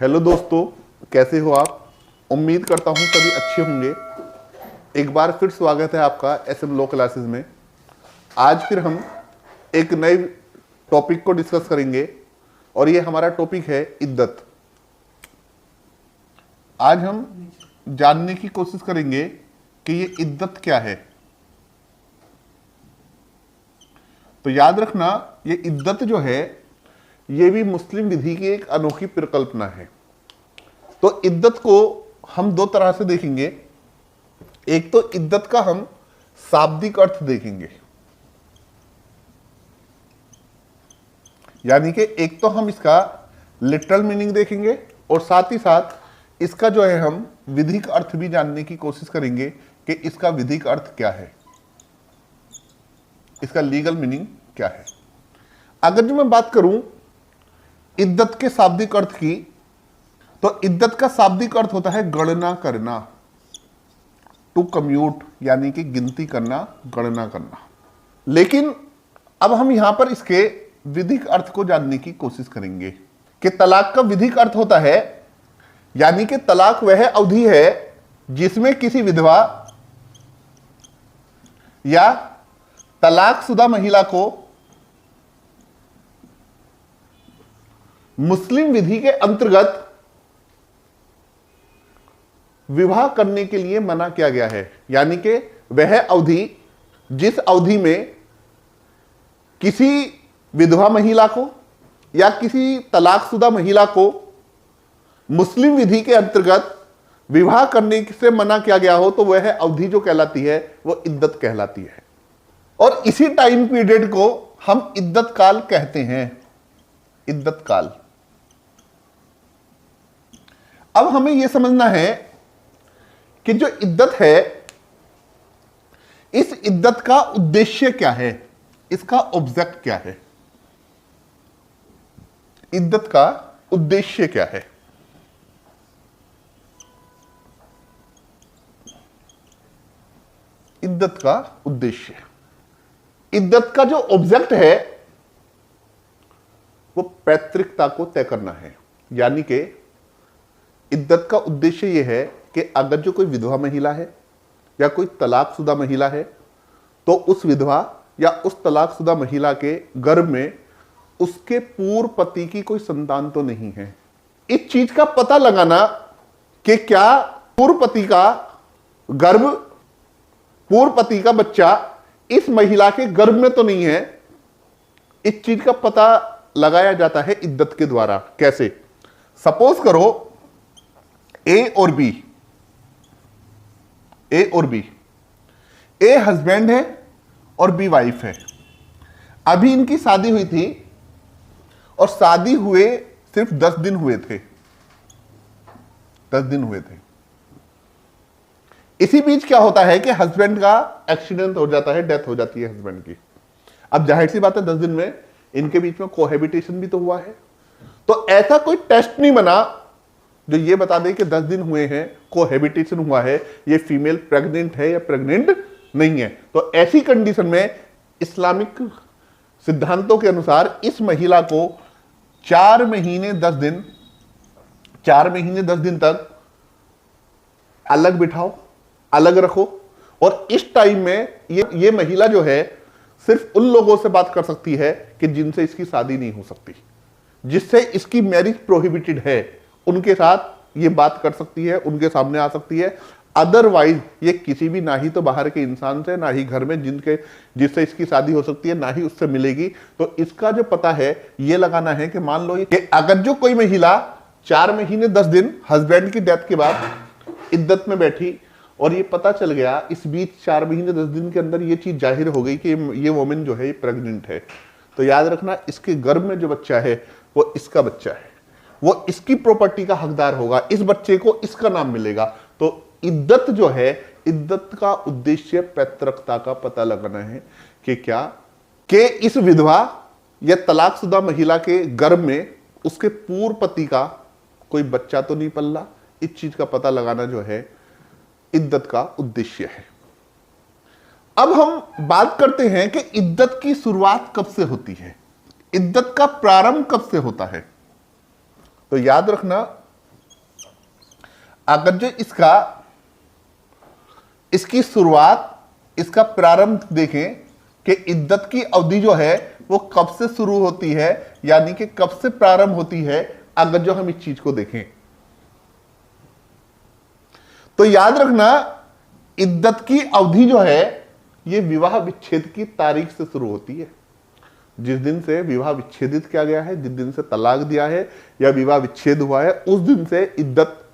Hello दोस्तों, कैसे हो आप। उम्मीद करता हूँ सभी अच्छे होंगे। एक बार फिर स्वागत है आपका SM लॉ क्लासेस में। आज फिर हम एक नए टॉपिक को डिस्कस करेंगे और ये हमारा टॉपिक है इद्दत। आज हम जानने की कोशिश करेंगे कि ये इद्दत क्या है। तो याद रखना, ये इद्दत जो है ये भी मुस्लिम विधि की एक अनोखी परिकल्पना है। तो इद्दत को हम दो तरह से देखेंगे। एक तो इद्दत का हम शाब्दिक अर्थ देखेंगे, यानी कि एक तो हम इसका लिटरल मीनिंग देखेंगे और साथ ही साथ इसका जो है हम विधिक अर्थ भी जानने की कोशिश करेंगे कि इसका विधिक अर्थ क्या है, इसका लीगल मीनिंग क्या है। अगर जो मैं बात करूं इद्दत के शाब्दिक अर्थ की, तो इद्दत का शाब्दिक अर्थ होता है गणना करना, टू कम्यूट, यानी कि गिनती करना, गणना करना। लेकिन अब हम यहां पर इसके विधिक अर्थ को जानने की कोशिश करेंगे कि तलाक का विधिक अर्थ होता है, यानी कि तलाक वह अवधि है जिसमें किसी विधवा या तलाकशुदा महिला को मुस्लिम विधि के अंतर्गत विवाह करने के लिए मना किया गया है। यानी कि वह अवधि जिस अवधि में किसी विधवा महिला को या किसी तलाकशुदा महिला को मुस्लिम विधि के अंतर्गत विवाह करने से मना किया गया हो, तो वह अवधि जो कहलाती है वो इद्दत कहलाती है। और इसी टाइम पीरियड को हम इद्दत काल कहते हैं, इद्दत काल। अब हमें यह समझना है कि जो इद्दत है, इस इद्दत का उद्देश्य क्या है, इसका ऑब्जेक्ट क्या है, इद्दत का उद्देश्य क्या है। इद्दत का उद्देश्य, इद्दत का जो ऑब्जेक्ट है वो पैतृकता को तय करना है। यानी कि इद्दत का उद्देश्य यह है कि अगर जो कोई विधवा महिला है या कोई तलाकशुदा महिला है, तो उस विधवा या उस तलाकशुदा महिला के गर्भ में उसके पूर्व पति की कोई संतान तो नहीं है। इस चीज का पता लगाना कि क्या पूर्व पति का गर्भ, पूर्व पति का बच्चा इस महिला के गर्भ में तो नहीं है, इस चीज का पता लगाया जाता है इद्दत के द्वारा। कैसे? सपोज करो ए और बी, ए और बी, ए हस्बैंड है और बी वाइफ है। अभी इनकी शादी हुई थी और शादी हुए सिर्फ 10 दिन हुए थे, 10 दिन हुए थे। इसी बीच क्या होता है कि हस्बैंड का एक्सीडेंट हो जाता है, डेथ हो जाती है हस्बैंड की। अब जाहिर सी बात है 10 दिन में इनके बीच में कोहैबिटेशन भी तो हुआ है। तो ऐसा कोई टेस्ट नहीं बना जो ये बता दे कि 10 दिन हुए हैं, कोहैबिटेशन हुआ है, ये फीमेल प्रेग्नेंट है या प्रेग्नेंट नहीं है। तो ऐसी कंडीशन में इस्लामिक सिद्धांतों के अनुसार इस महिला को 4 महीने 10 दिन, 4 महीने 10 दिन तक अलग बिठाओ, अलग रखो। और इस टाइम में ये महिला जो है सिर्फ उन लोगों से बात कर सकती है कि जिनसे इसकी शादी नहीं हो सकती, जिससे इसकी मैरिज प्रोहिबिटेड है, उनके साथ ये बात कर सकती है, उनके सामने आ सकती है। अदरवाइज ये किसी भी, ना ही तो बाहर के इंसान से, ना ही घर में जिससे इसकी शादी हो सकती है, ना ही उससे मिलेगी। तो इसका जो पता है ये लगाना है कि मान लो कि अगर जो कोई महिला 4 महीने 10 दिन हस्बैंड की डेथ के बाद इद्दत में बैठी और ये पता चल गया इस बीच 4 महीने 10 दिन के अंदर ये चीज जाहिर हो गई कि ये वोमेन जो है ये प्रेग्नेंट है, तो याद रखना इसके गर्भ में जो बच्चा है वो इसका बच्चा है, वो इसकी प्रॉपर्टी का हकदार होगा, इस बच्चे को इसका नाम मिलेगा। तो इद्दत जो है, इद्दत का उद्देश्य पैतृकता का पता लगाना है कि क्या कि इस विधवा या तलाकशुदा महिला के गर्भ में उसके पूर्व पति का कोई बच्चा तो नहीं पल्ला। इस चीज का पता लगाना जो है इद्दत का उद्देश्य है। अब हम बात करते हैं कि इद्दत की शुरुआत कब से होती है, इद्दत का प्रारंभ कब से होता है। तो याद रखना अगर जो इसकी शुरुआत, इसका प्रारंभ देखें कि इद्दत की अवधि जो है वो कब से शुरू होती है, यानी कि कब से प्रारंभ होती है, अगर जो हम इस चीज को देखें तो याद रखना इद्दत की अवधि जो है ये विवाह विच्छेद की तारीख से शुरू होती है। जिस दिन से विवाह विच्छेदित किया गया है, जिस दिन से तलाक दिया है या विवाह विच्छेद हुआ है, उस दिन से इद्दत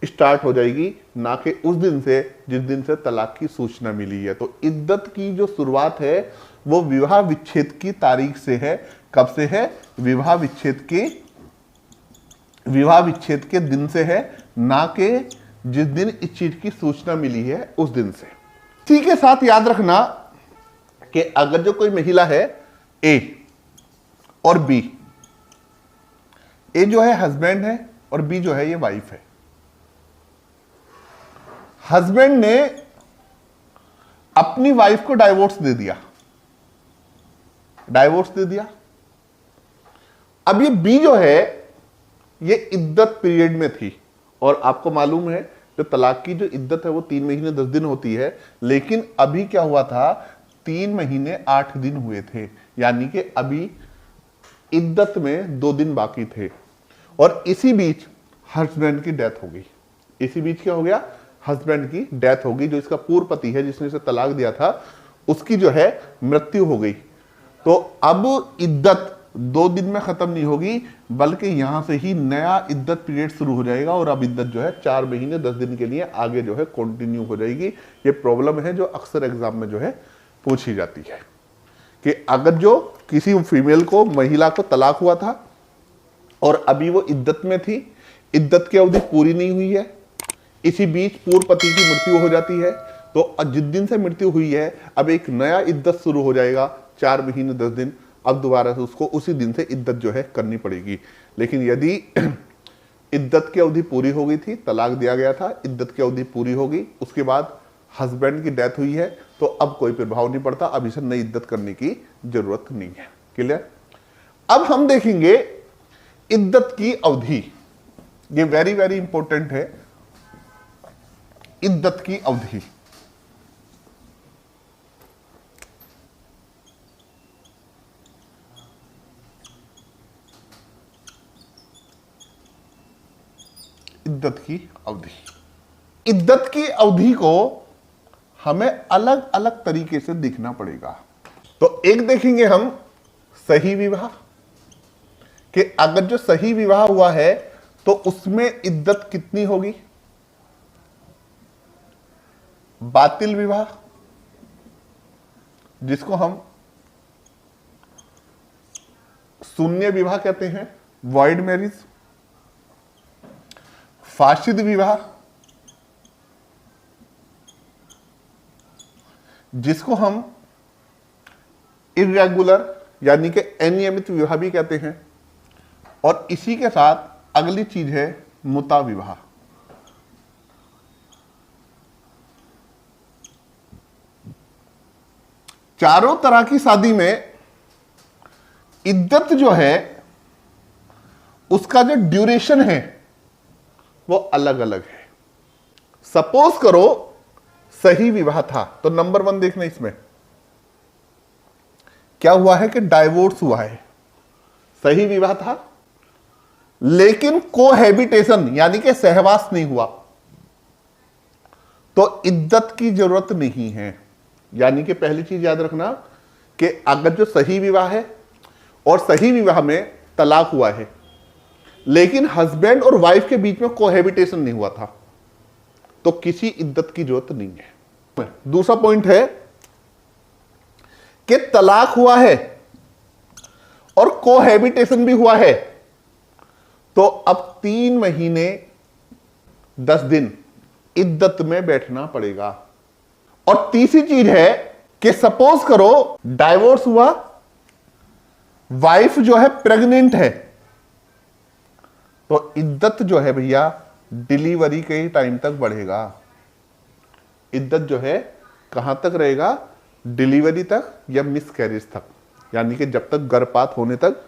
स्टार्ट हो जाएगी, ना कि उस दिन से जिस दिन से तलाक की सूचना मिली है। तो इद्दत की जो शुरुआत है वो विवाह विच्छेद की तारीख से है। कब से है? विवाह विच्छेद के दिन से है, ना कि जिस दिन इस चीज की सूचना मिली है उस दिन से। इसी के साथ याद रखना कि अगर जो कोई महिला है ए और बी, ए जो है हस्बैंड है और बी जो है ये वाइफ है। हस्बैंड ने अपनी वाइफ को डाइवोर्स दे दिया, अब ये बी जो है ये इद्दत पीरियड में थी, और आपको मालूम है जो तलाक की जो इद्दत है वो 3 महीने 10 दिन होती है, लेकिन अभी क्या हुआ था, 3 महीने 8 दिन हुए थे, यानी कि अभी इद्दत में 2 दिन बाकी थे। और इसी बीच हस्बैंड की डेथ हो गई। इसी बीच क्या हो गया? हस्बैंड की डेथ हो गई। जो इसका पूर्व पति है जिसने इसे तलाक दिया था उसकी जो है मृत्यु हो गई। तो अब इद्दत 2 दिन में खत्म नहीं होगी, बल्कि यहां से ही नया इद्दत पीरियड शुरू हो जाएगा, और अब इद्दत जो है 4 महीने 10 दिन के लिए आगे जो है कंटिन्यू हो जाएगी। ये प्रॉब्लम है जो अक्सर एग्जाम में जो है पूछी जाती है कि अगर जो किसी फीमेल को, महिला को तलाक हुआ था और अभी वो इद्दत में थी, इद्दत की अवधि पूरी नहीं हुई है, इसी बीच पूर्व पति की मृत्यु हो जाती है, तो जिस दिन से मृत्यु हुई है अब एक नया इद्दत शुरू हो जाएगा, 4 महीने 10 दिन। अब दोबारा से उसको उसी दिन से इद्दत जो है करनी पड़ेगी। लेकिन यदि इद्दत की अवधि पूरी हो गई थी, तलाक दिया गया था, इद्दत की अवधि पूरी हो गई, उसके बाद हस्बैंड की डेथ हुई है, तो अब कोई प्रभाव नहीं पड़ता, अब इसे नई इद्दत करने की जरूरत नहीं है। क्लियर? अब हम देखेंगे इद्दत की अवधि, ये वेरी वेरी इंपॉर्टेंट है। इद्दत की अवधि, इद्दत की अवधि, इद्दत की अवधि को हमें अलग अलग तरीके से देखना पड़ेगा। तो एक देखेंगे हम सही विवाह, कि अगर जो सही विवाह हुआ है तो उसमें इद्दत कितनी होगी। बातिल विवाह, जिसको हम शून्य विवाह कहते हैं, वॉइड मैरिज। फासिद विवाह, जिसको हम इर्रेगुलर यानी कि अनियमित विवाह भी कहते हैं। और इसी के साथ अगली चीज है मुता विवाह। चारों तरह की शादी में इद्दत जो है उसका जो ड्यूरेशन है वो अलग अलग है। सपोज करो सही विवाह था, तो नंबर 1 देखना, इसमें क्या हुआ है कि डाइवोर्स हुआ है। सही विवाह था लेकिन कोहैबिटेशन यानी कि सहवास नहीं हुआ, तो इद्दत की जरूरत नहीं है। यानी कि पहली चीज याद रखना कि अगर जो सही विवाह है और सही विवाह में तलाक हुआ है लेकिन हस्बैंड और वाइफ के बीच में कोहैबिटेशन नहीं हुआ था, तो किसी इद्दत की जरूरत नहीं है। दूसरा पॉइंट है कि तलाक हुआ है और कोहैबिटेशन भी हुआ है, तो अब 3 महीने 10 दिन इद्दत में बैठना पड़ेगा। और तीसरी चीज है कि सपोज करो डाइवोर्स हुआ, वाइफ जो है प्रेग्नेंट है, तो इद्दत जो है भैया डिलीवरी के टाइम तक बढ़ेगा। इद्दत जो है कहां तक रहेगा? डिलीवरी तक या मिसकैरेज तक, यानी कि जब तक गर्भपात होने तक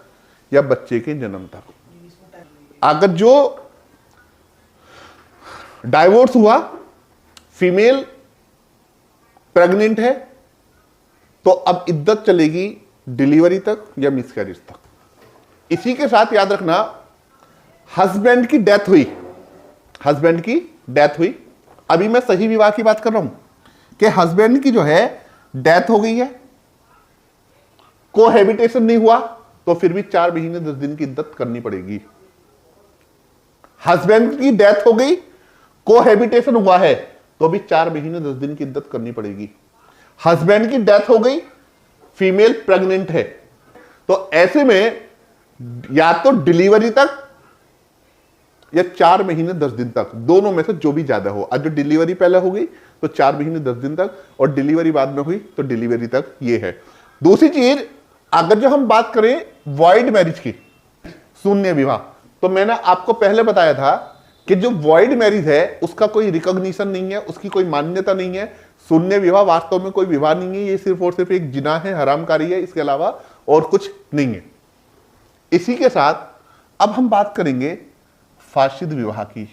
या बच्चे के जन्म तक। अगर जो डाइवोर्स हुआ, फीमेल प्रेग्नेंट है, तो अब इद्दत चलेगी डिलीवरी तक या मिसकैरेज तक। इसी के साथ याद रखना, हस्बैंड की डेथ हुई, हस्बैंड की डेथ हुई, अभी मैं सही विवाह की बात कर रहा हूं कि हस्बैंड की जो है डेथ हो गई है, कोहैबिटेशन नहीं हुआ, तो फिर भी 4 महीने 10 दिन की इद्दत करनी पड़ेगी। हस्बैंड की डेथ हो गई, कोहैबिटेशन हुआ है, तो भी 4 महीने 10 दिन की इद्दत करनी पड़ेगी। हस्बैंड की डेथ हो गई, फीमेल प्रेग्नेंट है, तो ऐसे में या तो डिलीवरी तक या 4 महीने 10 दिन तक, दोनों में से जो भी ज्यादा हो। आज जो डिलीवरी पहले हो गई तो 4 महीने 10 दिन तक, और डिलीवरी बाद में हुई तो डिलीवरी तक, ये है। दूसरी चीज, अगर जो हम बात करें वॉइड मैरिज की, शून्य विवाह, तो मैंने आपको पहले बताया था कि जो वॉइड मैरिज है उसका कोई रिकॉग्निशन नहीं है, उसकी कोई मान्यता नहीं है। शून्य विवाह वास्तव में कोई विवाह नहीं है, ये सिर्फ और सिर्फ एक जिना है, हरामकारी है, इसके अलावा और कुछ नहीं है। इसी के साथ अब हम बात करेंगे फाशिद विवाह की,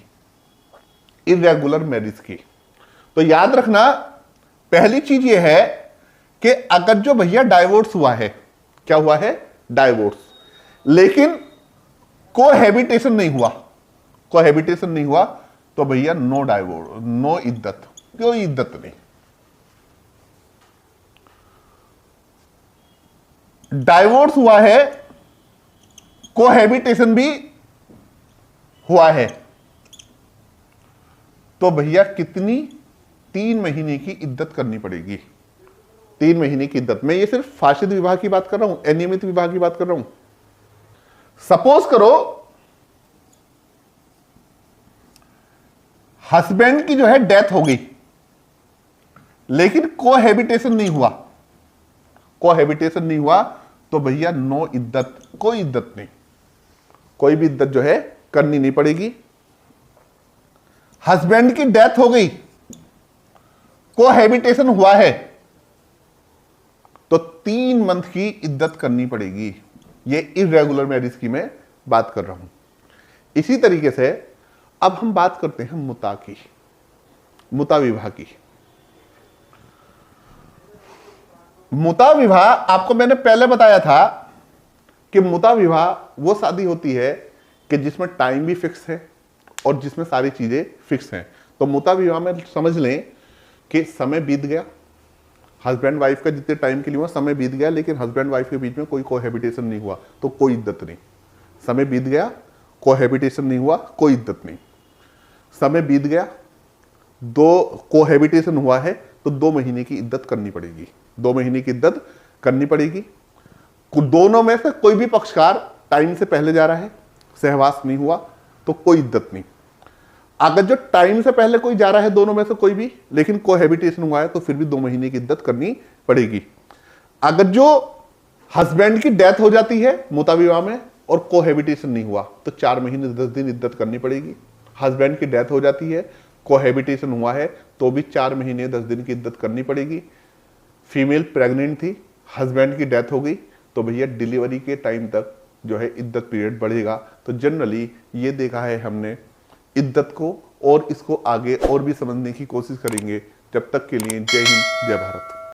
इर्रेगुलर मैरिज की। तो याद रखना, पहली चीज यह है कि अगर जो भैया डाइवोर्स हुआ है, क्या हुआ है, डाइवोर्स, लेकिन कोहैबिटेशन नहीं हुआ, कोहैबिटेशन नहीं हुआ, तो भैया नो डाइवोर्स, नो इद्दत, कोई इद्दत नहीं। डाइवोर्स हुआ है, कोहैबिटेशन भी हुआ है, तो भैया कितनी, 3 महीने की इद्दत करनी पड़ेगी। 3 महीने की इद्दत। मैं ये सिर्फ फाशिद विवाह की बात कर रहा हूं, अनियमित विवाह की बात कर रहा हूं। सपोज करो हस्बैंड की जो है डेथ हो गई, लेकिन कोहैबिटेशन नहीं हुआ, कोहैबिटेशन नहीं हुआ, तो भैया नो इद्दत, कोई इद्दत नहीं, कोई भी इद्दत जो है करनी नहीं पड़ेगी। हस्बैंड की डेथ हो गई, कोहैबिटेशन हुआ है, तो 3 मंथ की इद्दत करनी पड़ेगी। ये इर्रेगुलर मैरिज की मैं बात कर रहा हूं। इसी तरीके से अब हम बात करते हैं मुता की, मुता विवाह की। मुता विवाह आपको मैंने पहले बताया था कि मुता विवाह वो शादी होती है कि जिसमें टाइम भी फिक्स है और जिसमें सारी चीजें फिक्स हैं। तो मुता विवाह में समझ लें कि समय बीत गया, हस्बैंड वाइफ का जितने टाइम के लिए हुआ समय बीत गया, लेकिन हस्बैंड वाइफ के बीच में कोई कोहैबिटेशन नहीं हुआ, तो कोई इद्दत नहीं। समय बीत गया, कोहैबिटेशन नहीं हुआ, कोई इद्दत नहीं। समय बीत गया, 2 कोहैबिटेशन हुआ है, तो 2 महीने की इद्दत करनी पड़ेगी, 2 महीने की इद्दत करनी पड़ेगी। दोनों में से कोई भी पक्षकार टाइम से पहले जा रहा है, सहवास नहीं हुआ, तो कोई इद्दत नहीं। अगर जो टाइम से पहले कोई जा रहा है दोनों में से कोई भी, लेकिन कोहैबिटेशन हुआ है, तो फिर भी 2 महीने की इद्दत करनी पड़ेगी। अगर जो हस्बैंड की डेथ हो जाती है मुता विवाह में और कोहैबिटेशन नहीं हुआ, तो 4 महीने 10 दिन इद्दत करनी पड़ेगी। हस्बैंड की डेथ हो जाती है, कोहैबिटेशन हुआ है, तो भी 4 महीने 10 दिन की इद्दत करनी पड़ेगी। फीमेल प्रेग्नेंट थी, हस्बैंड की डेथ हो गई, तो भैया डिलीवरी के टाइम तक जो है इद्दत पीरियड बढ़ेगा। तो जनरली ये देखा है हमने इद्दत को, और इसको आगे और भी समझने की कोशिश करेंगे। जब तक के लिए जय हिंद, जय भारत।